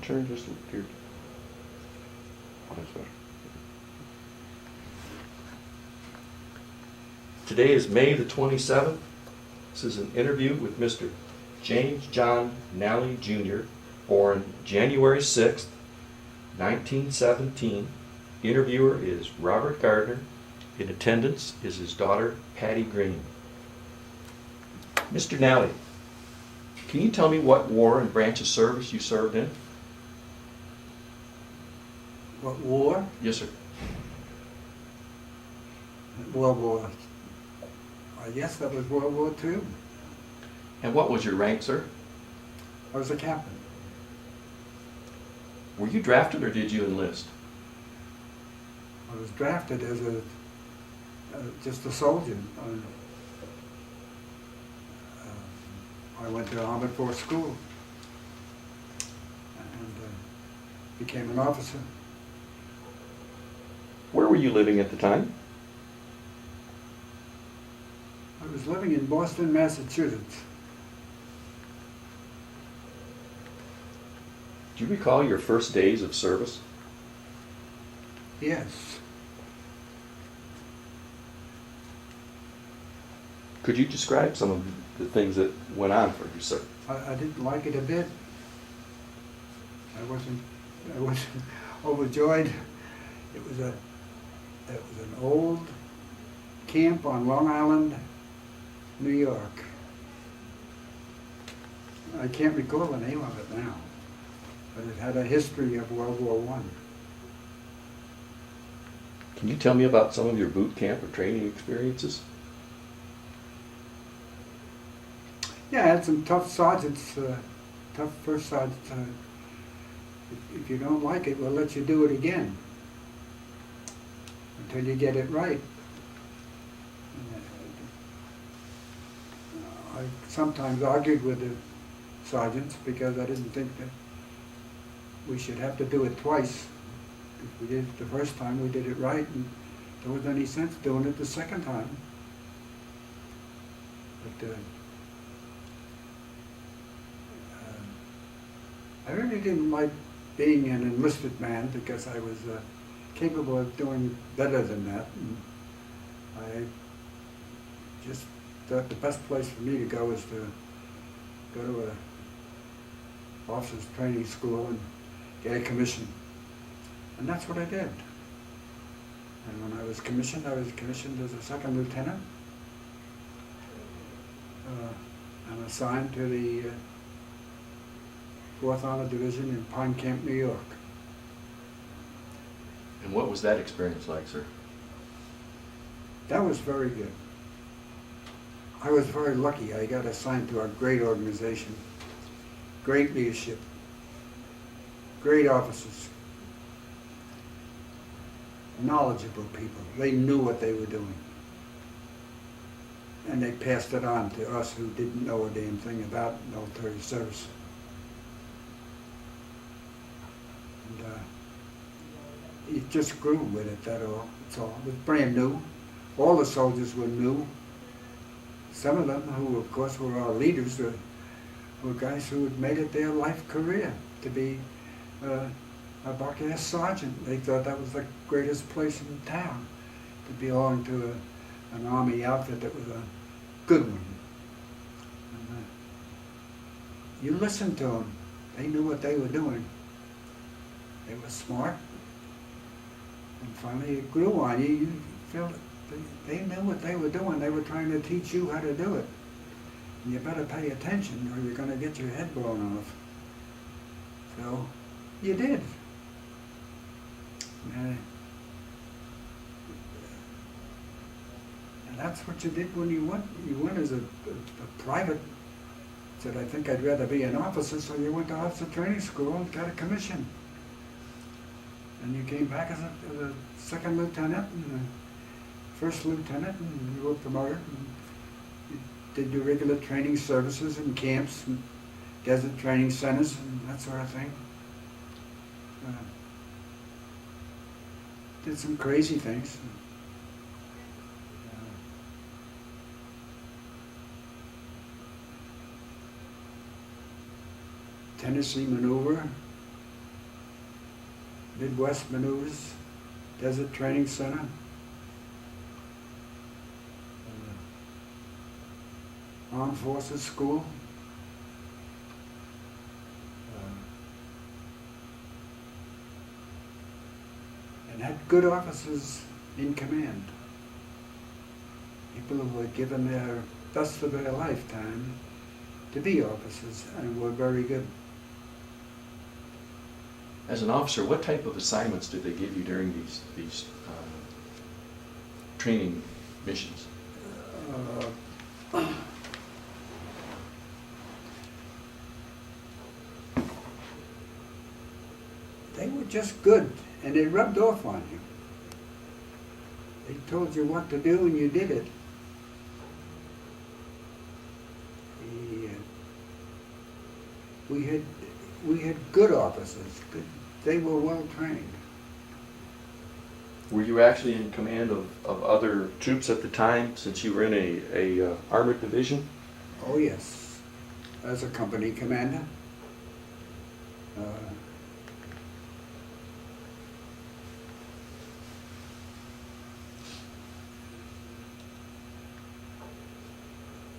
turn just here? That's better. Today is May the 27th. This is an interview with Mr. James John Nally Jr., born January 6th, 1917. Interviewer is Robert Gardner. In attendance is his daughter, Patty Green. Mr. Nally, can you tell me what war and branch of service you served in? What war? Yes, sir. World War. I guess that was World War II. And what was your rank, sir? I was a captain. Were you drafted or did you enlist? I was drafted as just a soldier. I went to Armored Force School and became an officer. Where were you living at the time? I was living in Boston, Massachusetts. Do you recall your first days of service? Yes. Could you describe some of the things that went on for you, sir? I didn't like it a bit. I wasn't overjoyed. It was an old camp on Long Island, New York. I can't recall the name of it now, but it had a history of World War I. Can you tell me about some of your boot camp or training experiences? Yeah, I had some tough sergeants, tough first sergeants. If you don't like it, we'll let you do it again until you get it right. I sometimes argued with the sergeants because I didn't think that we should have to do it twice. If we did it the first time, we did it right, and there wasn't any sense doing it the second time. But I really didn't like being an enlisted man because I was capable of doing better than that. And I just thought the best place for me to go is to go to a officers training school and get a commission. And that's what I did. And when I was commissioned as a second lieutenant and assigned to the 4th Honor Division in Pine Camp, New York. And what was that experience like, sir? That was very good. I was very lucky. I got assigned to a great organization, great leadership, great officers, knowledgeable people. They knew what they were doing. And they passed it on to us who didn't know a damn thing about military service. And it just grew with it, that's all. It was brand new. All the soldiers were new. Some of them, who of course were our leaders, were guys who had made it their life career to be a buck-ass sergeant. They thought that was the greatest place in town, to belong to an Army outfit that was a good one. And, you listened to them. They knew what they were doing. They were smart. And finally it grew on you. You felt they knew what they were doing. They were trying to teach you how to do it. And you better pay attention or you're going to get your head blown off. So you did. And that's what you did when you went. You went as a private. Said, I think I'd rather be an officer, so you went to officer training school and got a commission. And you came back as a second lieutenant and a first lieutenant, and you were promoted. And you did your regular training services in camps and desert training centers and that sort of thing. Did some crazy things. Tennessee maneuver, Midwest Maneuvers, Desert Training Center. Armed Forces School. And had good officers in command. People who had given their best of their lifetime to be officers and were very good. As an officer, what type of assignments did they give you during these training missions? They were just good, and they rubbed off on you. They told you what to do, and you did it. We had good officers. They were well trained. Were you actually in command of other troops at the time, since you were in a armored division? Oh yes, as a company commander.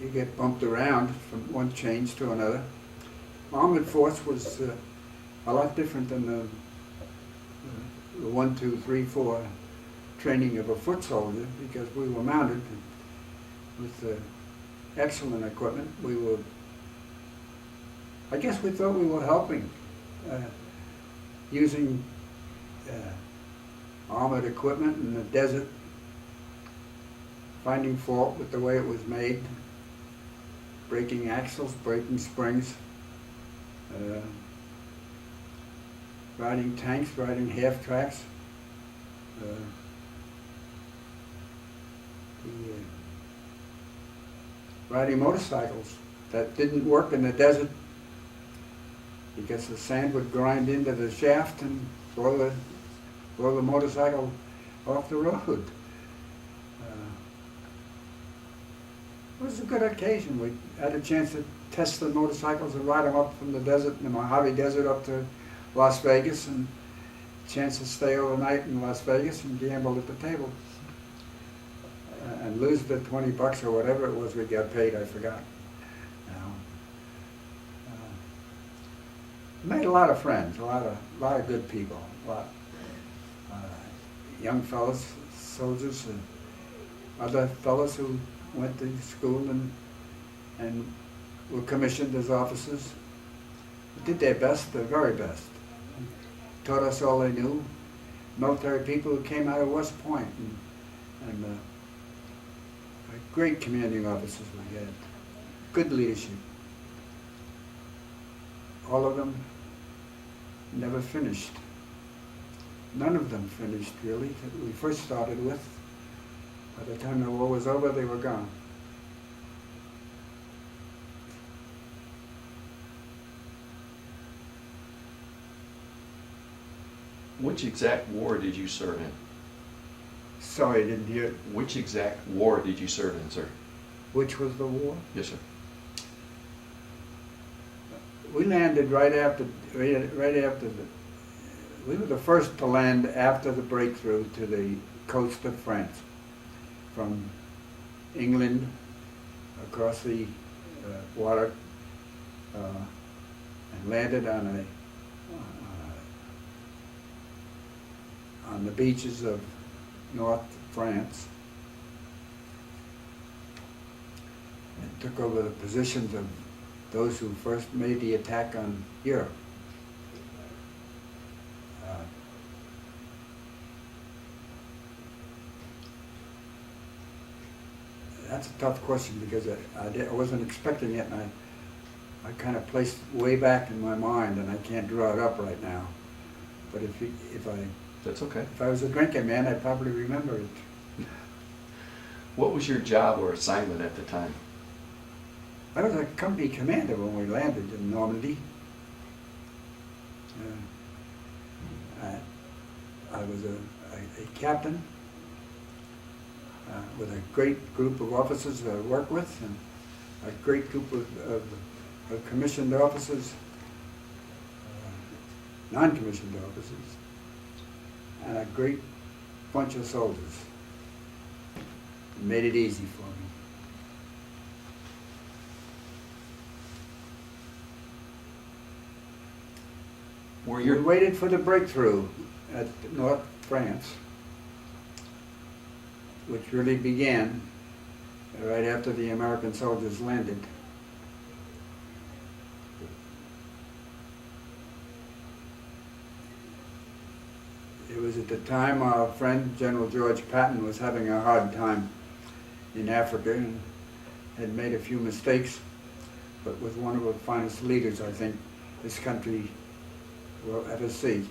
You get bumped around from one change to another. Armored force was a lot different than the 1, 2, 3, 4 training of a foot soldier, because we were mounted with excellent equipment. I guess we thought we were helping, using armored equipment in the desert, finding fault with the way it was made, breaking axles, breaking springs, riding tanks, riding half tracks. Riding motorcycles that didn't work in the desert because the sand would grind into the shaft and blow the motorcycle off the road. It was a good occasion. We had a chance to test the motorcycles and ride them up from the desert, the Mojave Desert, up to Las Vegas, and a chance to stay overnight in Las Vegas and gamble at the table. And lose the $20 or whatever it was we got paid, I forgot now. Made a lot of friends, a lot of good people, young fellows, soldiers, and other fellows who went to school and were commissioned as officers. Did their best, their very best. Taught us all they knew. Military people who came out of West Point, and great commanding officers we had. Good leadership. All of them never finished. None of them finished, really, that we first started with. By the time the war was over, they were gone. Which exact war did you serve in? Sorry, I didn't hear it. Which exact war did you serve in, sir? Which was the war? Yes, sir. We landed right after we were the first to land after the breakthrough to the coast of France, from England across the water, and landed on the beaches of North France, and took over the positions of those who first made the attack on Europe. That's a tough question because I wasn't expecting it, and I kind of placed it way back in my mind, and I can't draw it up right now. But That's okay. if I was a drinking man, I'd probably remember it. What was your job or assignment at the time? I was a company commander when we landed in Normandy. I was a captain with a great group of officers that I worked with, and a great group of commissioned officers, non-commissioned officers. and a great bunch of soldiers. It made it easy for me. Were We your waited for the breakthrough at North France, which really began right after the American soldiers landed. It was at the time our friend General George Patton was having a hard time in Africa and had made a few mistakes, but was one of the finest leaders I think this country will ever see.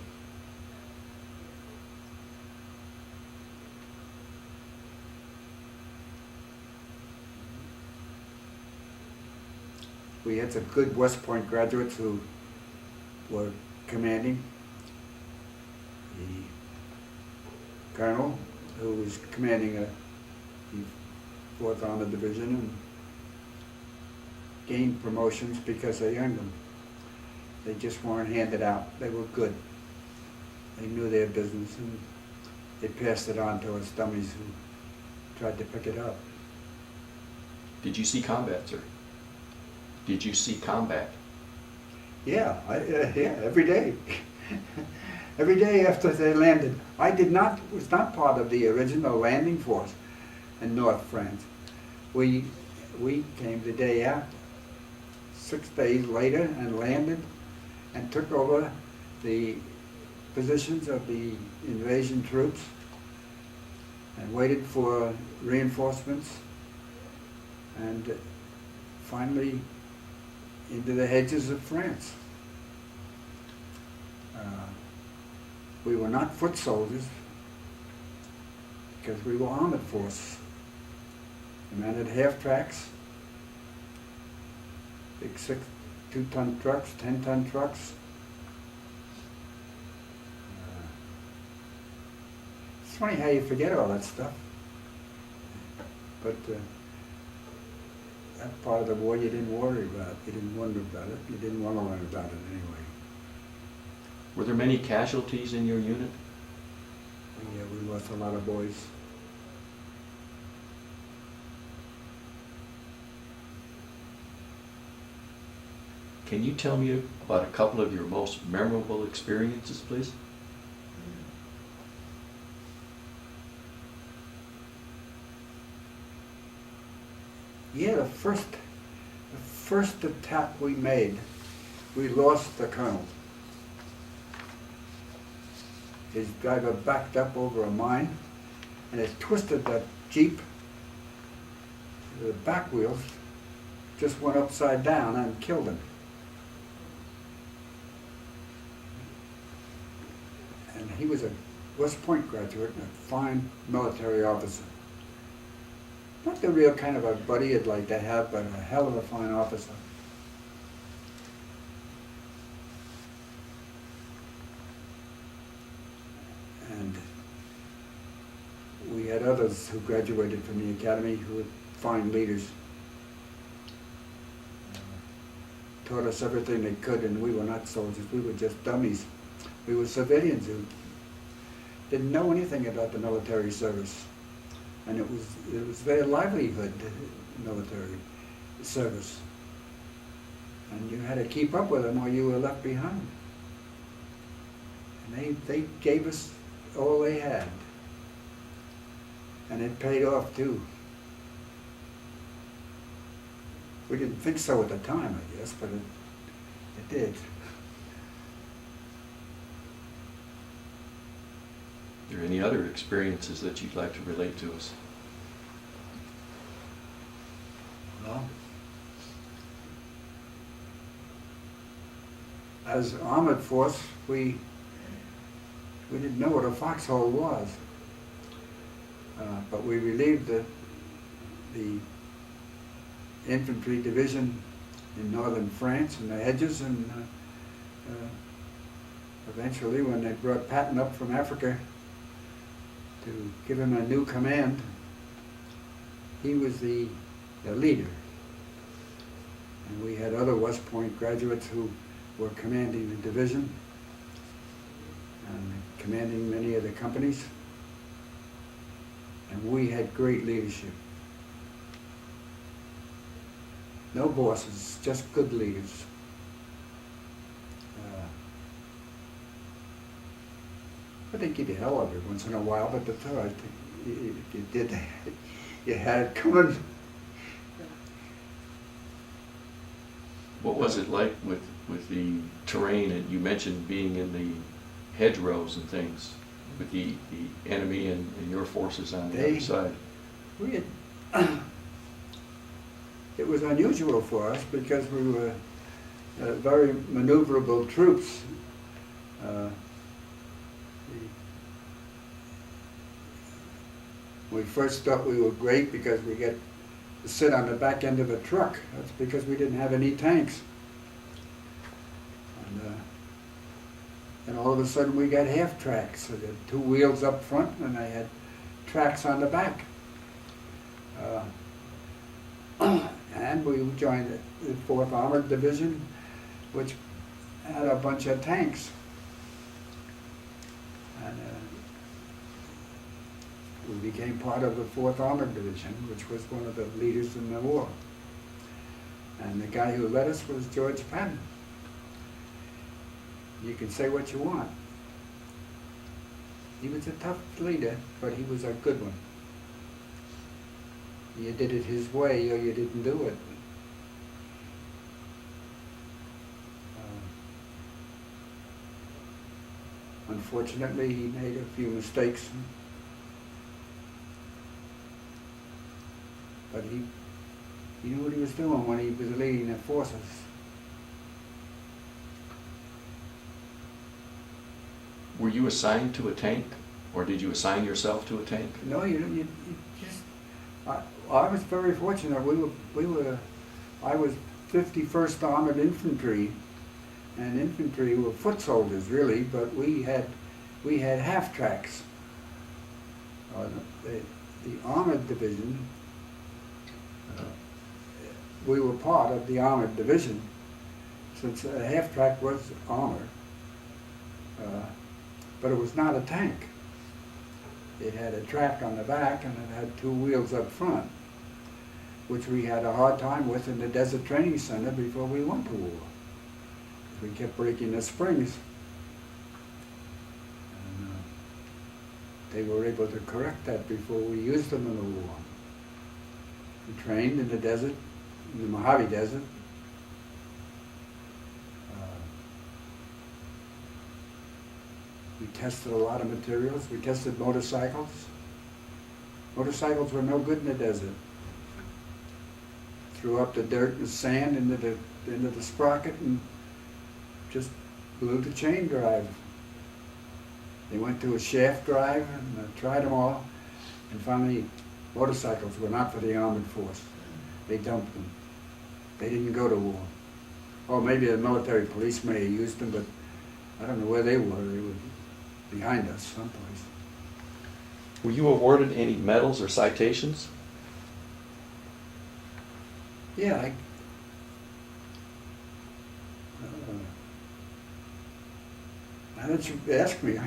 We had some good West Point graduates who were commanding. The colonel, who was commanding the 4th Armored Division, and gained promotions because they earned them. They just weren't handed out. They were good. They knew their business, and they passed it on to us dummies who tried to pick it up. Did you see combat, sir? Did you see combat? Yeah, yeah, every day. Every day after they landed. I was not part of the original landing force in North France. We came the day after, 6 days later, and landed and took over the positions of the invasion troops and waited for reinforcements, and finally into the hedges of France. We were not foot soldiers because we were armored force. We mounted half tracks, big 2-ton trucks, 10-ton trucks. It's funny how you forget all that stuff. But that part of the war you didn't worry about. You didn't wonder about it. You didn't want to learn about it anyway. Were there many casualties in your unit? Yeah, we lost a lot of boys. Can you tell me about a couple of your most memorable experiences, please? Yeah, the first attack we made, we lost the colonel. His driver backed up over a mine, and it twisted that Jeep. The back wheels just went upside down and killed him. And he was a West Point graduate and a fine military officer. Not the real kind of a buddy you'd like to have, but a hell of a fine officer. And we had others who graduated from the academy who were fine leaders. Taught us everything they could, and we were not soldiers. We were just dummies. We were civilians who didn't know anything about the military service. And it was their livelihood, military service. And you had to keep up with them or you were left behind. And they gave us all they had. And it paid off too. We didn't think so at the time, I guess, but it did. Are there any other experiences that you'd like to relate to us? Well, as armored force, we didn't know what a foxhole was, but we relieved the infantry division in northern France in the hedges, and eventually, when they brought Patton up from Africa to give him a new command, he was the leader. And we had other West Point graduates who were commanding the division. And the commanding many of the companies. And we had great leadership. No bosses, just good leaders. But they give you hell every once in a while, but that's all right. If you did that, you had it coming. What was it like with the terrain, and you mentioned being in the hedgerows and things, with the enemy and your forces on the other side? We had, it was unusual for us because we were very maneuverable troops. We first thought we were great because we get to sit on the back end of a truck. That's because we didn't have any tanks. And all of a sudden we got half tracks. So they had 2 wheels up front and they had tracks on the back. And we joined the 4th Armored Division, which had a bunch of tanks. And we became part of the 4th Armored Division, which was one of the leaders in the war. And the guy who led us was George Patton. You can say what you want. He was a tough leader, but he was a good one. You did it his way or you didn't do it. Unfortunately, he made a few mistakes. But he knew what he was doing when he was leading the forces. Were you assigned to a tank, or did you assign yourself to a tank? No, you just. I was very fortunate. I was 51st Armored Infantry, and infantry were foot soldiers really, but we had half tracks. The Armored Division. We were part of the Armored Division, since a half track was armor. But it was not a tank. It had a track on the back and it had 2 wheels up front, which we had a hard time with in the Desert Training Center before we went to war. We kept breaking the springs. And they were able to correct that before we used them in the war. We trained in the desert, in the Mojave Desert. We tested a lot of materials. We tested motorcycles. Motorcycles were no good in the desert. Threw up the dirt and sand into the sprocket and just blew the chain drive. They went to a shaft drive and tried them all, and finally motorcycles were not for the armored force. They dumped them. They didn't go to war. Or maybe the military police may have used them, but I don't know where they were. They were behind us someplace. Were you awarded any medals or citations? Yeah, now that you ask me,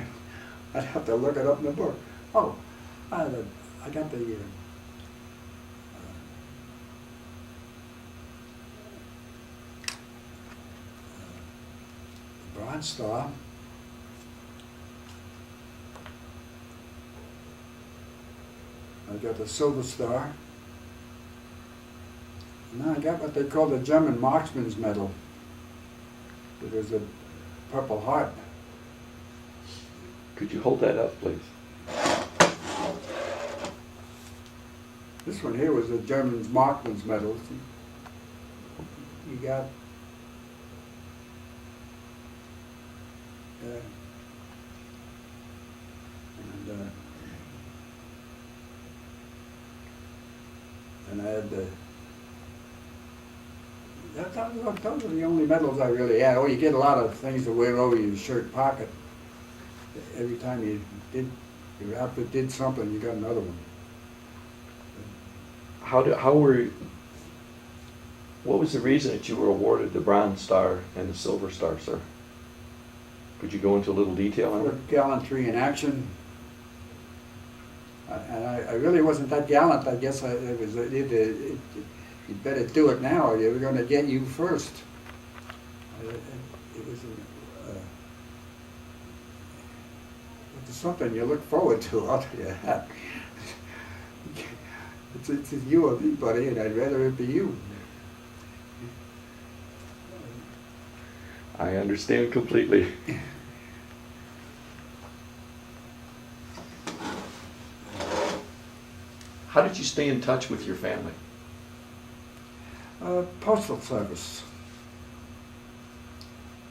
I'd have to look it up in the book. Oh, I got the Bronze Star. I got the Silver Star. And then I got what they call the German Marksman's Medal. It was a Purple Heart. Could you hold that up, please? This one here was the German Marksman's Medal. You got and I had those are the only medals I really had. Oh, you get a lot of things to wear over your shirt pocket. Every time your outfit did something, you got another one. What was the reason that you were awarded the Bronze Star and the Silver Star, sir? Could you go into a little detail on for it? gallantry in action. And I really wasn't that gallant. I guess you'd better do it now, or you're going to get you first. It was it's something you look forward to, I'll tell you that. It's you or me, buddy, and I'd rather it be you. I understand completely. How did you stay in touch with your family? Postal service.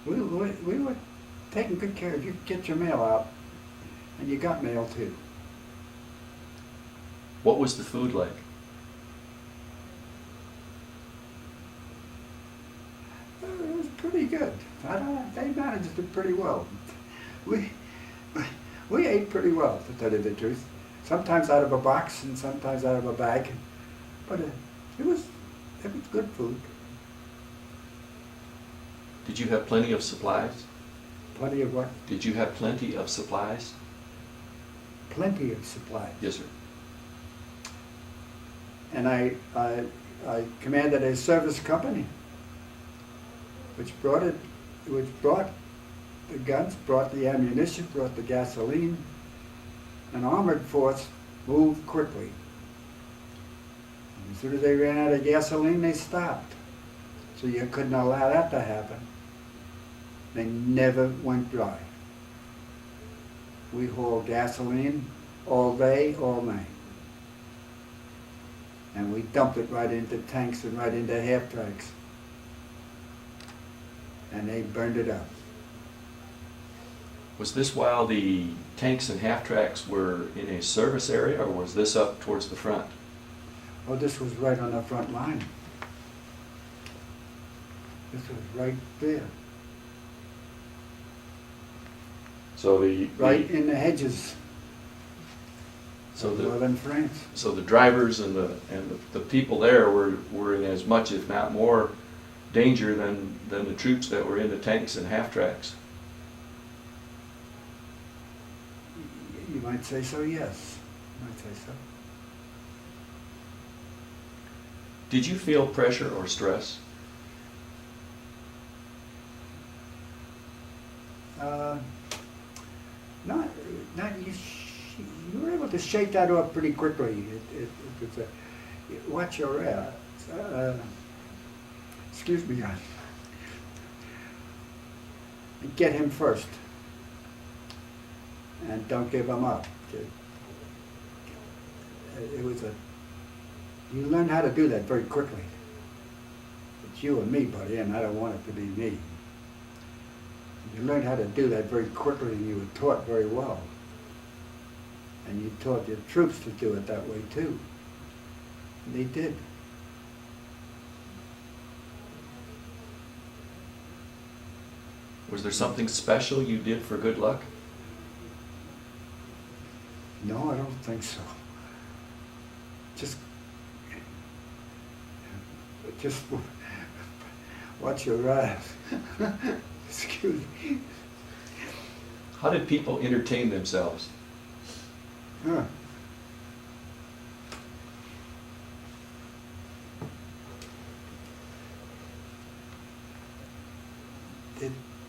We were taking good care of you. Get your mail out, and you got mail too. What was the food like? It was pretty good. They managed it pretty well. We ate pretty well, to tell you the truth. Sometimes out of a box and sometimes out of a bag, but it was good food. Did you have plenty of supplies? Plenty of what? Did you have plenty of supplies? Plenty of supplies. Yes, sir. And I commanded a service company, which brought the guns, brought the ammunition, brought the gasoline. An armored force moved quickly. As soon as they ran out of gasoline, they stopped. So you couldn't allow that to happen. They never went dry. We hauled gasoline all day, all night. And we dumped it right into tanks and right into half-tracks. And they burned it up. Was this while the tanks and half-tracks were in a service area, or was this up towards the front? Oh, this was right on the front line. This was right there. So the Right in the hedges so of the northern France. so the drivers and the people there were in as much, if not more, danger than the troops that were in the tanks and half-tracks. You might say so, yes. You might say so. Did you feel pressure or stress? Not you were able to shake that off pretty quickly. It was watch your excuse me, get him first, and don't give him up. It was you learn how to do that very quickly. It's you and me, buddy, and I don't want it to be me. You learned how to do that very quickly, and you were taught very well. And you taught your troops to do it that way too. And they did. Was there something special you did for good luck? No, I don't think so. Just watch your eyes. Excuse me. How did people entertain themselves? Huh.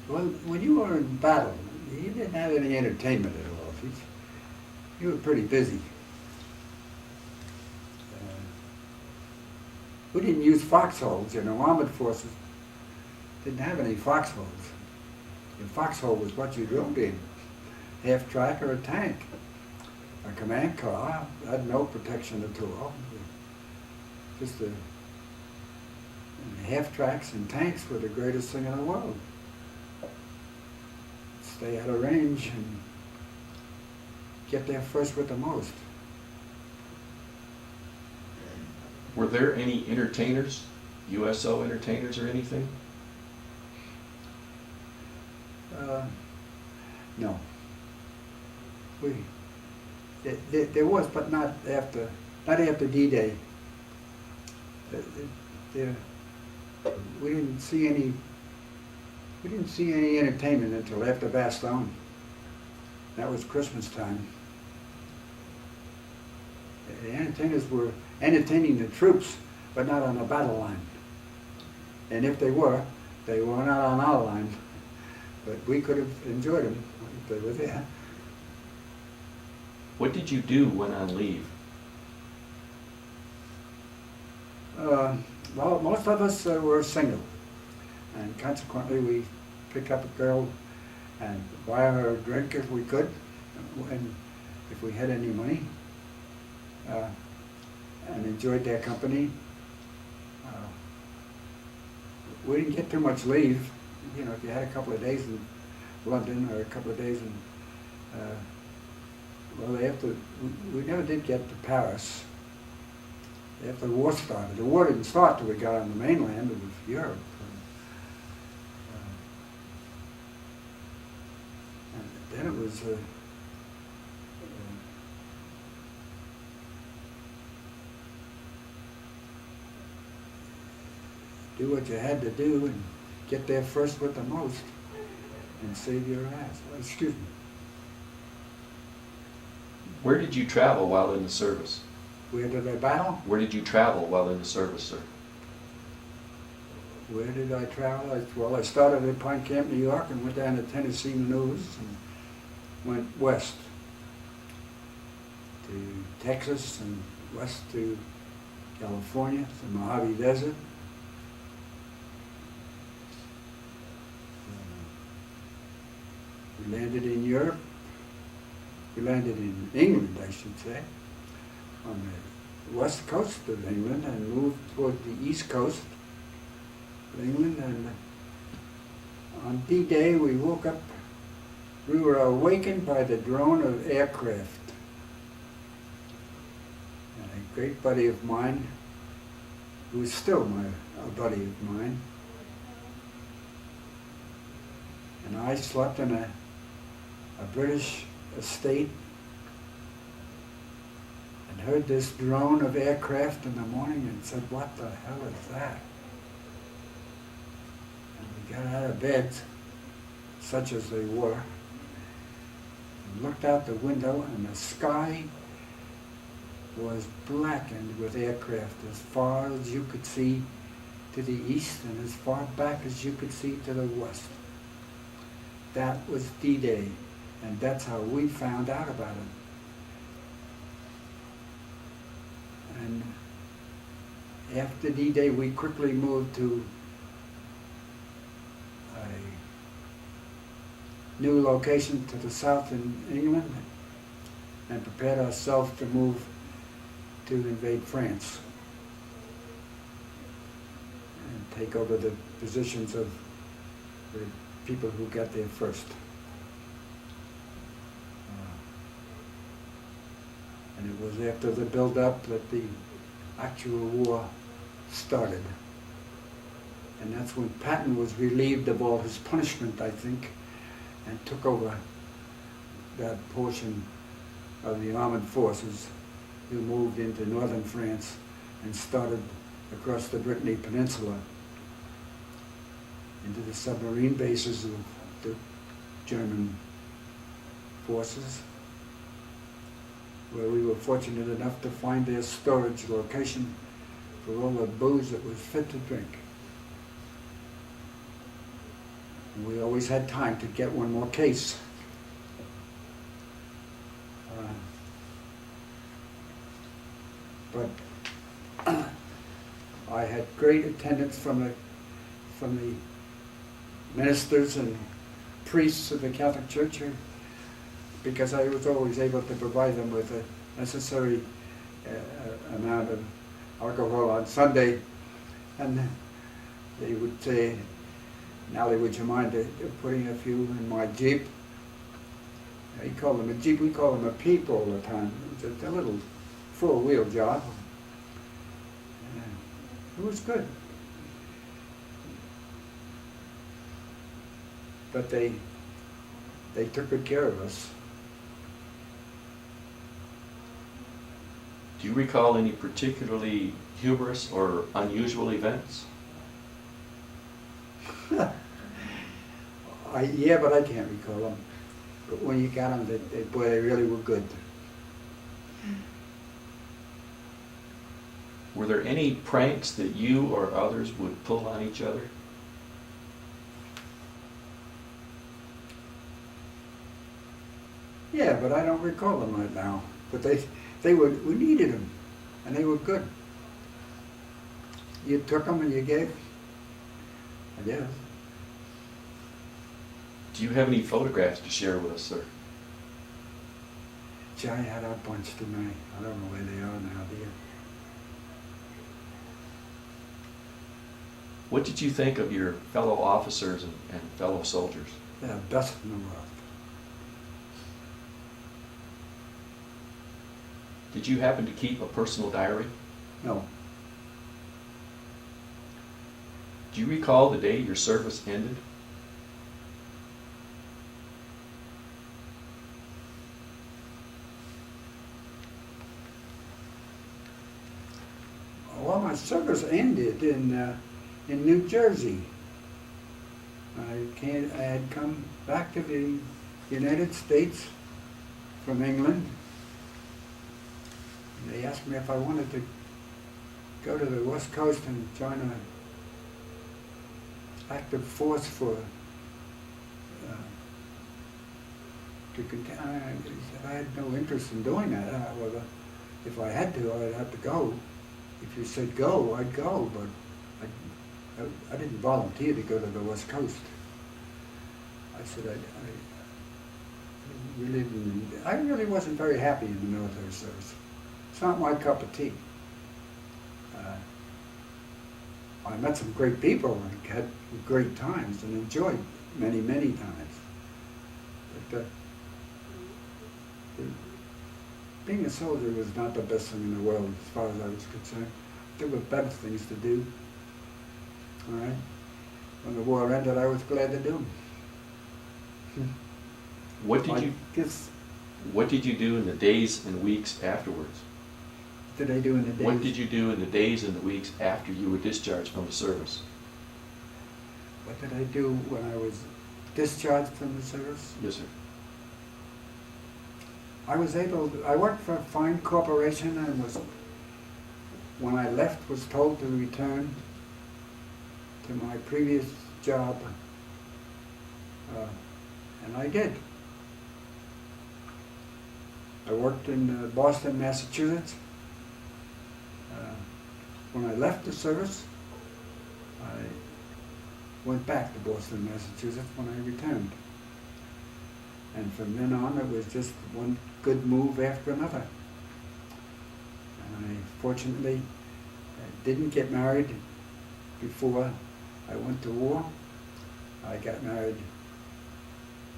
Well, when you were in battle, you didn't have any entertainment at all. You were pretty busy. We didn't use foxholes. Armored forces didn't have any foxholes. A foxhole was what you drilled in, half-track or a tank. A command car had no protection at all. Just the half-tracks and tanks were the greatest thing in the world. Stay out of range and get there first with the most. Were there any entertainers, USO entertainers or anything? No. There was, but not after D-Day. We didn't see any We didn't see any entertainment until after Bastogne. That was Christmas time. The entertainers were entertaining the troops, but not on the battle line. And if they were not on our line. But we could have enjoyed them if they were there. What did you do when on leave? Well, most of us were single, and consequently we picked up a girl and buy her a drink if we could, and if we had any money, and enjoyed their company. We didn't get too much leave. You know, if you had a couple of days in London or a couple of days in, we never did get to Paris. After the war started. The war didn't start till we got on the mainland, it was Europe. And then it was do what you had to do and get there first with the most and save your ass. Well, excuse me. Where did you travel while in the service? Where did I battle? Where did you travel while in the service, sir? Where did I travel? Well, I started at Pine Camp, New York, and went down to Tennessee News and went west to Texas and west to California, the Mojave Desert. We landed in Europe. We landed in England, I should say, on the west coast of England, and moved toward the east coast of England. And on D-Day we woke up, we were awakened by the drone of aircraft. And a great buddy of mine, who is still a buddy of mine, and I slept in a British estate and heard this drone of aircraft in the morning and said, "What the hell is that?" And we got out of bed, such as they were, and looked out the window, and the sky was blackened with aircraft as far as you could see to the east and as far back as you could see to the west. That was D-Day, and that's how we found out about it. And after D-Day, we quickly moved to a new location to the south in England and prepared ourselves to move to invade France and take over the positions of the people who got there first. And it was after the build-up that the actual war started. And that's when Patton was relieved of all his punishment, I think, and took over that portion of the armed forces who moved into northern France and started across the Brittany Peninsula into the submarine bases of the German forces, where we were fortunate enough to find their storage location for all the booze that was fit to drink. And we always had time to get one more case. But I had great attendance from the ministers and priests of the Catholic Church, because I was always able to provide them with a necessary amount of alcohol on Sunday. And they would say, "Nally, would you mind putting a few in my Jeep?" He called them a Jeep, we call them a Peep all the time. It was a little four-wheel job. It was good. But they took good care of us. Do you recall any particularly humorous or unusual events? Yeah, but I can't recall them. But when you got them, boy, they really were good. Were there any pranks that you or others would pull on each other? Yeah, but I don't recall them right now. But we needed them, and they were good. You took them and you gave, I guess. Do you have any photographs to share with us, sir? Gee, I had a bunch tonight. I don't know where they are now, dear. What did you think of your fellow officers and fellow soldiers? They're the best in the world. Did you happen to keep a personal diary? No, Do you recall the day your service ended? well, my service ended in New Jersey. I had come back to the United States from England. They asked me if I wanted to go to the West Coast and join an active force for to continue. I said I had no interest in doing that. However, if I had to, I'd have to go. If you said go, I'd go, but I didn't volunteer to go to the West Coast. I said I really wasn't very happy in the military service. It's not my cup of tea. I met some great people and had great times and enjoyed many, many times. But being a soldier was not the best thing in the world as far as I was concerned. There were better things to do. All right? When the war ended, I was glad to do them. What did you do in the days and weeks afterwards? What did I do in the days? What did you do in the days and the weeks after you were discharged from the service? What did I do when I was discharged from the service? Yes, sir. I worked for a fine corporation and when I left, was told to return to my previous job, and I did. I worked in Boston, Massachusetts. When I left the service, I went back to Boston, Massachusetts when I returned. And from then on, it was just one good move after another. And I fortunately didn't get married before I went to war. I got married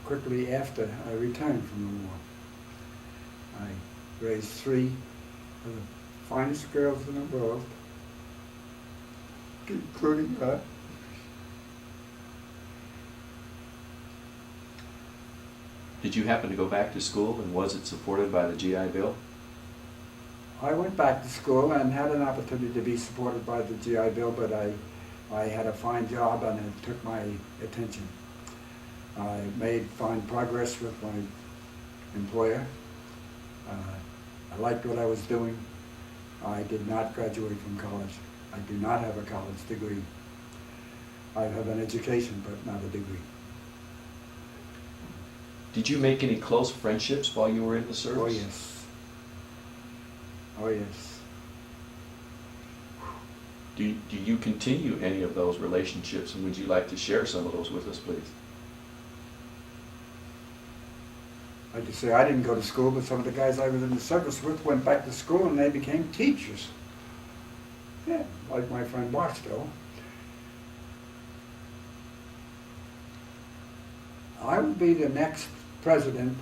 quickly after I returned from the war. I raised 3 of the finest girls in the world, including her. Did you happen to go back to school, and was it supported by the GI Bill? I went back to school and had an opportunity to be supported by the GI Bill, but I had a fine job and it took my attention. I made fine progress with my employer. I liked what I was doing. I did not graduate from college. I do not have a college degree. I have an education, but not a degree. Did you make any close friendships while you were in the service? Oh, yes. Oh, yes. Do you continue any of those relationships, and would you like to share some of those with us, please? Like you say, I didn't go to school, but some of the guys I was in the service with went back to school and they became teachers. Yeah, like my friend Barstow. I will be the next president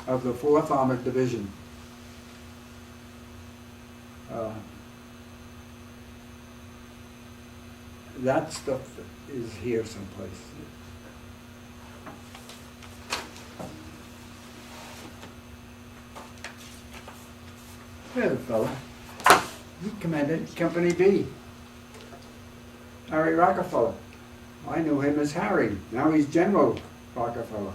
of the 4th Armored Division. That stuff is here someplace. There's a fella. He commanded Company B. Harry Rockefeller. I knew him as Harry. Now he's General Rockefeller.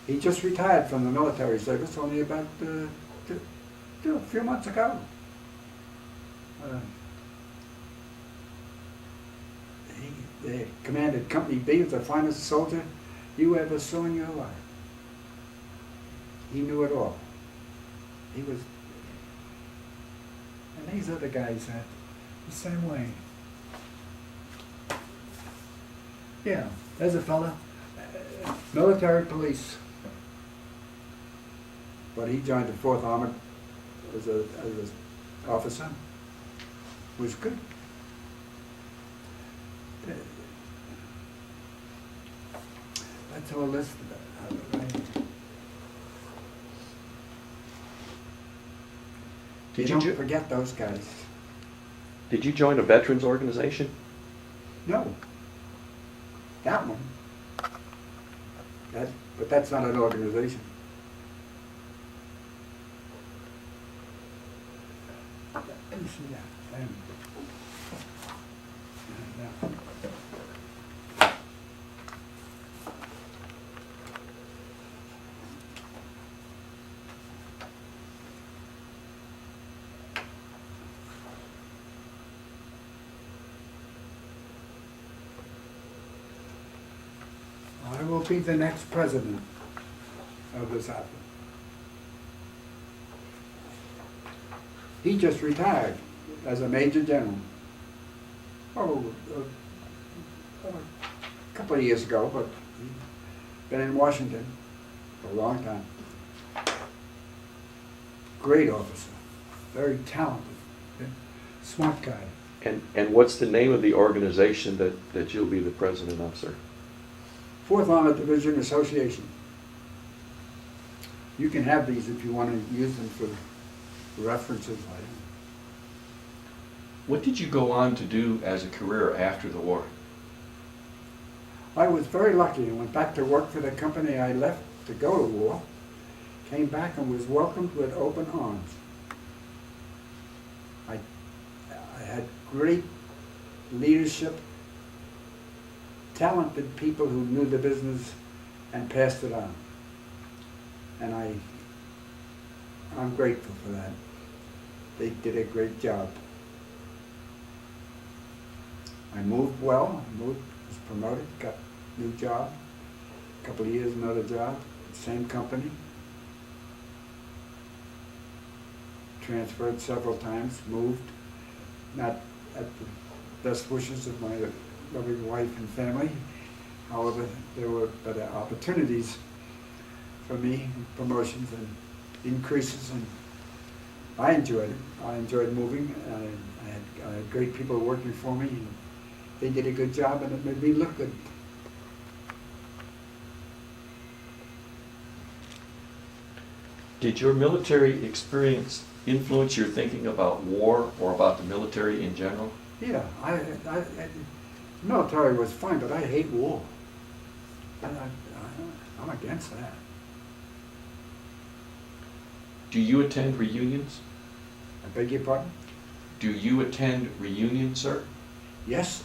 He just retired from the military service only about a few months ago. He commanded Company B of the finest soldier you ever saw in your life. He knew it all. He was, and these other guys the same way. Yeah, there's a fella, military police, but he joined the 4th Armored as an officer. Was good. That's all listed. Did Don't you forget those guys. did you join a veterans organization? No. That one. But that's not an organization. Let me see that. I will be the next president of this outfit. He just retired as a major general. Oh, a couple of years ago, but he's been in Washington for a long time. Great officer, very talented, smart guy. And what's the name of the organization that you'll be the president of, sir? 4th Armored Division Association. You can have these if you want to use them for references later. What did you go on to do as a career after the war? I was very lucky and went back to work for the company I left to go to war, came back and was welcomed with open arms. I had great leadership, talented people who knew the business and passed it on. And I'm grateful for that. They did a great job. I moved well, was promoted, got a new job, a couple of years, another job, same company. Transferred several times, moved, not at the best wishes of my loving wife and family. However, there were better opportunities for me, promotions and increases, and I enjoyed it. I enjoyed moving. I had great people working for me, and they did a good job, and it made me look good. Did your military experience influence your thinking about war or about the military in general? Yeah, military was fine, but I hate war. I'm against that. Do you attend reunions? I beg your pardon? Do you attend reunions, sir? Yes.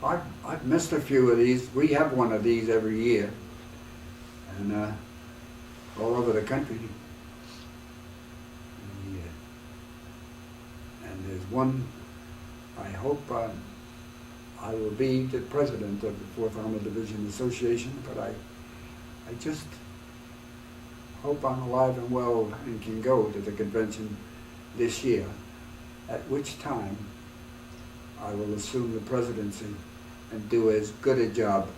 I've missed a few of these. We have one of these every year, and all over the country. And there's one. I hope I will be the president of the 4th Armored Division Association, but I just hope I'm alive and well and can go to the convention this year, at which time I will assume the presidency and do as good a job,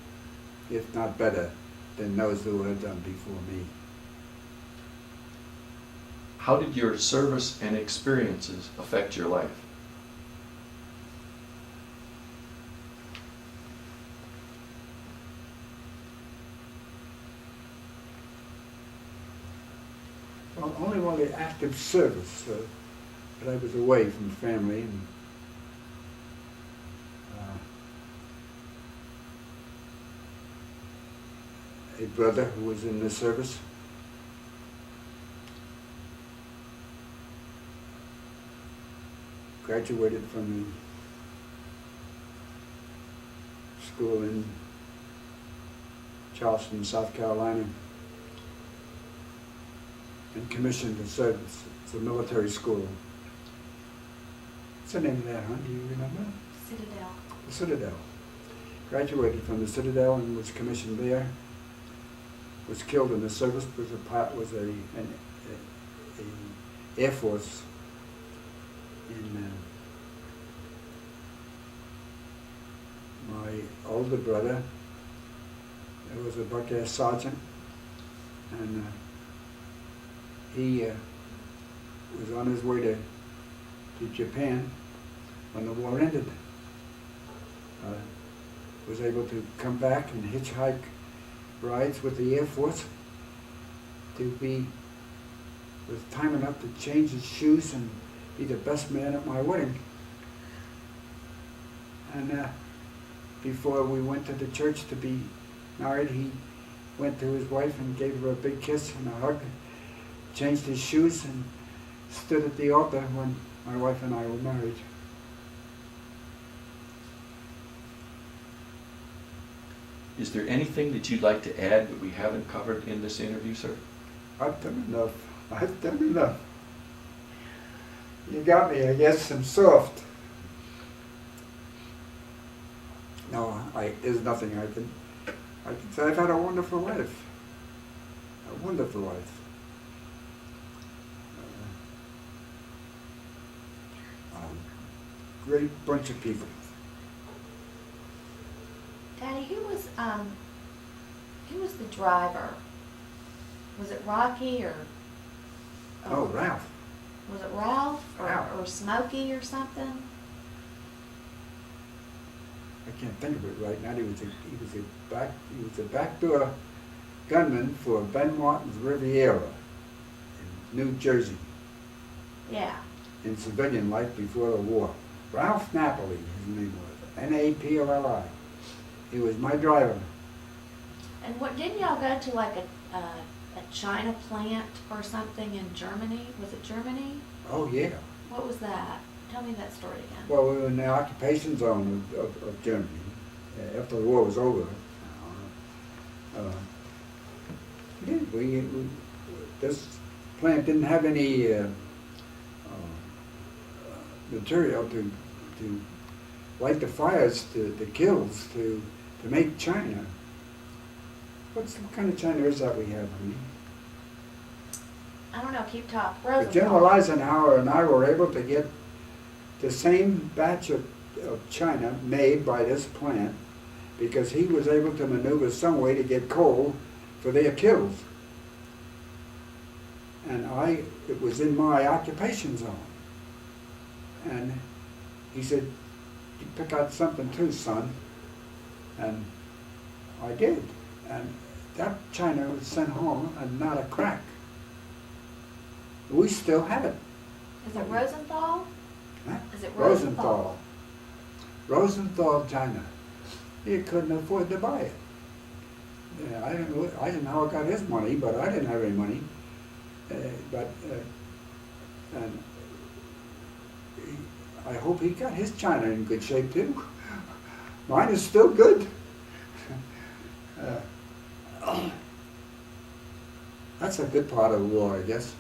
if not better, than those who have done before me. How did your service and experiences affect your life? Well, only while the active service that I was away from family, and a brother who was in the service. graduated from the school in Charleston, South Carolina, and commissioned to service. It's a military school. What's the name of that, huh? Do you remember? Citadel. The Citadel. Graduated from the Citadel and was commissioned there. Was killed in the service. Was an Air Force in my older brother. There was a buck-ass sergeant, and he was on his way to Japan when the war ended. Was able to come back and hitchhike rides with the Air Force with time enough to change his shoes and be the best man at my wedding. And before we went to the church to be married, he went to his wife and gave her a big kiss and a hug, changed his shoes, and stood at the altar when my wife and I were married. Is there anything that you'd like to add that we haven't covered in this interview, sir? I've done enough. I've done enough. You got me, I guess. I'm soft. No, there's nothing I can say. I've had a wonderful life. A wonderful life. A great bunch of people. Daddy, who was the driver? Was it Rocky or? Oh, Ralph. Was it Ralph Ralph. or Smokey or something? I can't think of it right now. He was a backdoor gunman for Ben Martin's Riviera in New Jersey Yeah. in civilian life before the war. Ralph Napoli, his name was. Napoli. He was my driver. And didn't y'all go to like a China plant or something in Germany? Was it Germany? Oh, yeah. What was that? Tell me that story again. Well, we were in the occupation zone of Germany after the war was over. This plant didn't have any material to light the fires, the kilns, to make China. What kind of China is that we have, honey? I don't know. Keep talking. But General Eisenhower and I were able to get the same batch of China made by this plant because he was able to maneuver some way to get coal for their kilns. And it was in my occupation zone. And he said, "You pick out something too, son." And I did. And that China was sent home and not a crack. We still have it. Is it Rosenthal? Huh? Is it Rosenthal? Rosenthal China. He couldn't afford to buy it. Yeah, I didn't know how I got his money, but I didn't have any money. And I hope he got his China in good shape too. Mine is still good. That's a good part of the war, I guess.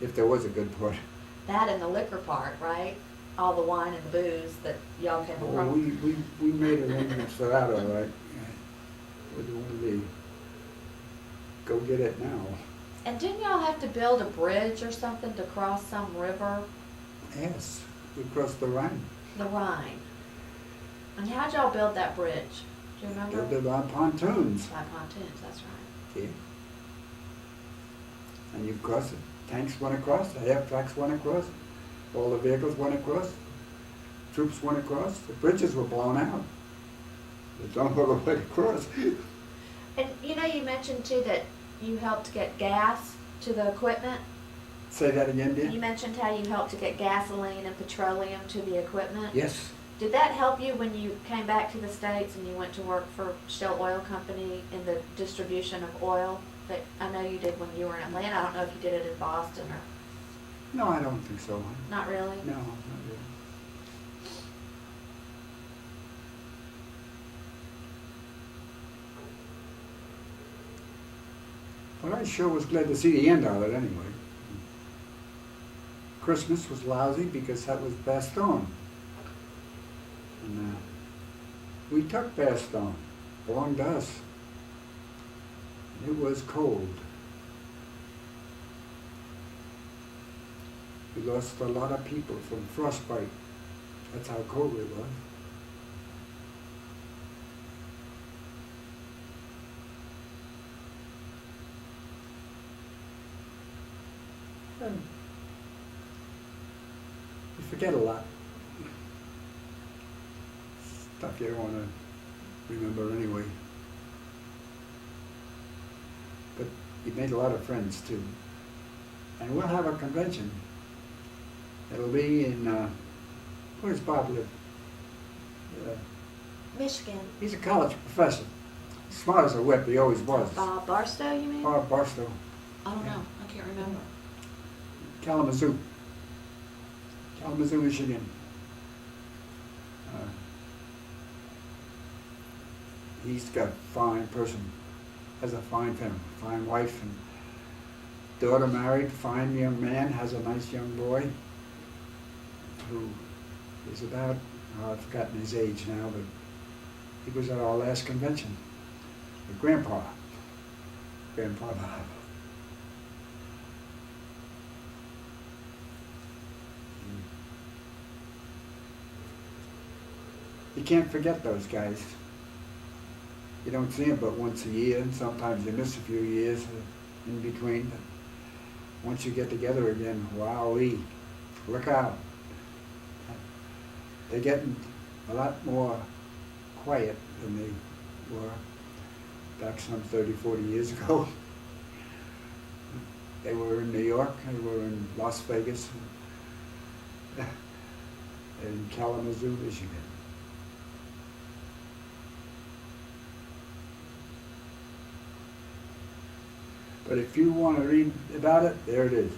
If there was a good part. That and the liquor part, right? All the wine and the booze that y'all came Oh, across. we made arrangements for that, all right. We're doing go get it now. And didn't y'all have to build a bridge or something to cross some river? Yes, we crossed the Rhine. The Rhine. And how'd y'all build that bridge? Do you remember? Built it on pontoons. By pontoons, that's right. Yeah. And you cross it. Tanks went across, the air tracks went across, all the vehicles went across, troops went across, the bridges were blown out. There's no other way to cross. And you mentioned too that you helped get gas to the equipment. Say that again, dear? You mentioned how you helped to get gasoline and petroleum to the equipment. Yes. Did that help you when you came back to the States and you went to work for Shell Oil Company in the distribution of oil? That I know you did when you were in Atlanta. I don't know if you did it in Boston or. No, I don't think so. Not really? No, not really. But I sure was glad to see the end of it anyway. Christmas was lousy because that was Bastogne. And we took Bastogne, belonged to us. And it was cold. We lost a lot of people from frostbite. That's how cold it was. And you forget a lot. Stuff you don't want to remember anyway. But you made a lot of friends too. And we'll have a convention. It'll be in, where's Bob live? Michigan. He's a college professor. Smart as a whip, he always was. Bob Barstow, you mean? Bob Barstow, I don't know, I can't remember. Kalamazoo, Michigan. He's got a fine person, has a fine family, fine wife and daughter married, fine young man, has a nice young boy who is about, I've forgotten his age now, but he was at our last convention. Grandpa Bob. You can't forget those guys. You don't see them but once a year, and sometimes you miss a few years in between. But once you get together again, wowee, look out. They're getting a lot more quiet than they were back some 30, 40 years ago. They were in New York, they were in Las Vegas, and Kalamazoo, Michigan. But if you want to read about it, there it is.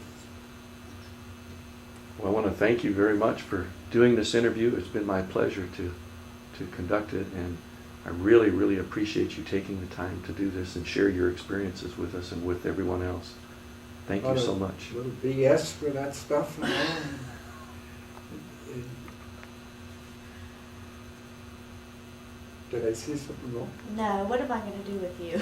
Well, I want to thank you very much for doing this interview. It's been my pleasure to conduct it, and I really, really appreciate you taking the time to do this and share your experiences with us and with everyone else. Thank you so much. A little BS for that stuff, you know. Did I say something wrong? No, what am I gonna do with you?